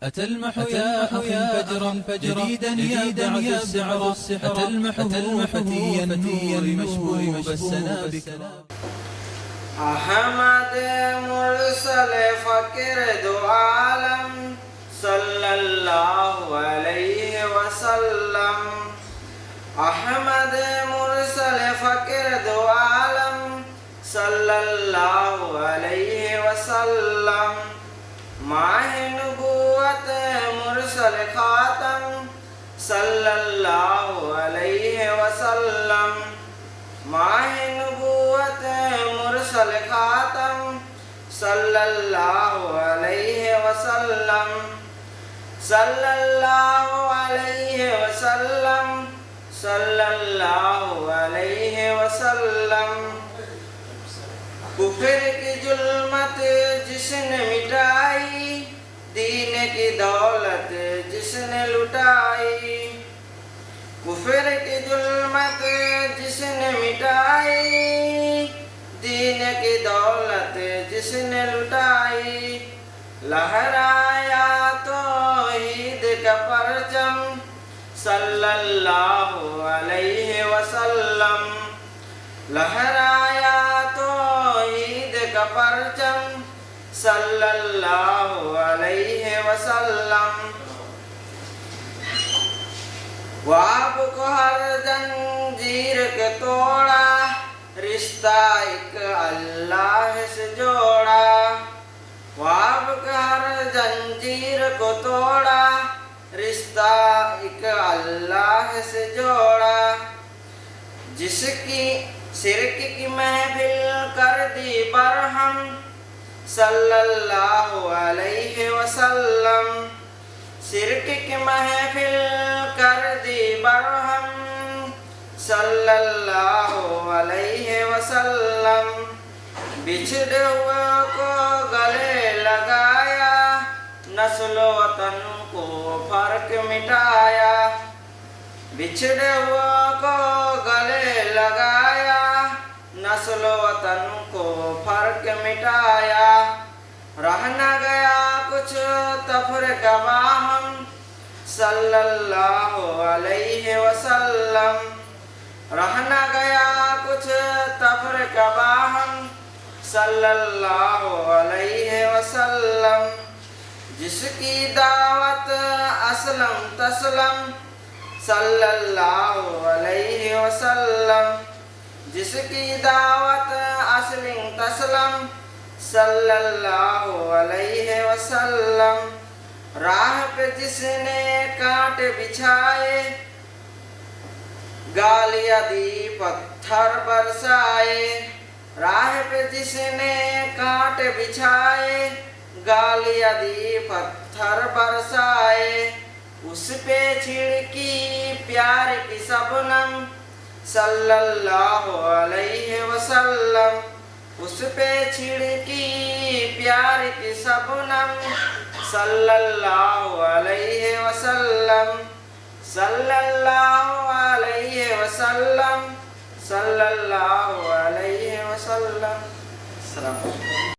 أتى المح يا أخي فجرا جديدا يبدع السحر أتى المح فتي النور مشبوب السنابك أحمد مرسل فقر دو عالم صلى الله عليه وسلم أحمد مرسل فقر دو عالم صلى الله عليه وسلم ماہ نبوت مرسل خاتم صلی اللہ علیہ وسلم ماہ نبوت مرسل خاتم صلی اللہ علیہ وسلم صلی اللہ علیہ وسلم صلی اللہ علیہ وسلم کفر کی ظلمت جس نے مٹائی دین کی دولت جس نے لٹائی کفر کی ظلمت جس نے مٹائی دین کی دولت جس نے لٹائی لہرایا توحید کا پرچم صلی اللہ علیہ وسلم لہرایا توحید کا پرچم صلی اللہ علیہ وسلم وہ آپ کو ہر زنجیر کے توڑا رشتہ ایک اللہ سے جوڑا وہ آپ کو ہر زنجیر کو توڑا رشتہ ایک اللہ سے جوڑا جس کی شرک کی محفل کر دی برہم صلی اللہ علیہ وسلم شرک کی محفل کر دی برہم صلی اللہ علیہ وسلم بچھڑے ہوئے کو گلے لگایا نسل و وطن کو فرق مٹایا بچھڑے ہوئے کو گلے لگایا نسل و وطن کو فرق مٹایا رہ نہ گیا کچھ تفرقہ باہم صلی اللہ علیہ وسلم رہ نہ گیا کچھ تفرقہ باہم صلی اللہ علیہ وسلم جس کی دعوت اسلم تسلم صلی اللہ علیہ وسلم جس کی دعوت اسلم تسلم صلی اللہ علیہ وسلم راہ پہ جس نے کانٹ بچھائے گالیاں دی پتھر برسائے راہ پہ جس نے کانٹ بچھائے گالیاں دی پتھر برسائے اس پہ چھڑکی پیار کی شبنم صلی اللہ علیہ وسلم اس پہ چھڑکی پیار کی شبنم صلی اللہ علیہ وسلم صلی اللہ علیہ وسلم صلی اللہ علیہ وسلم. السلام علیکم.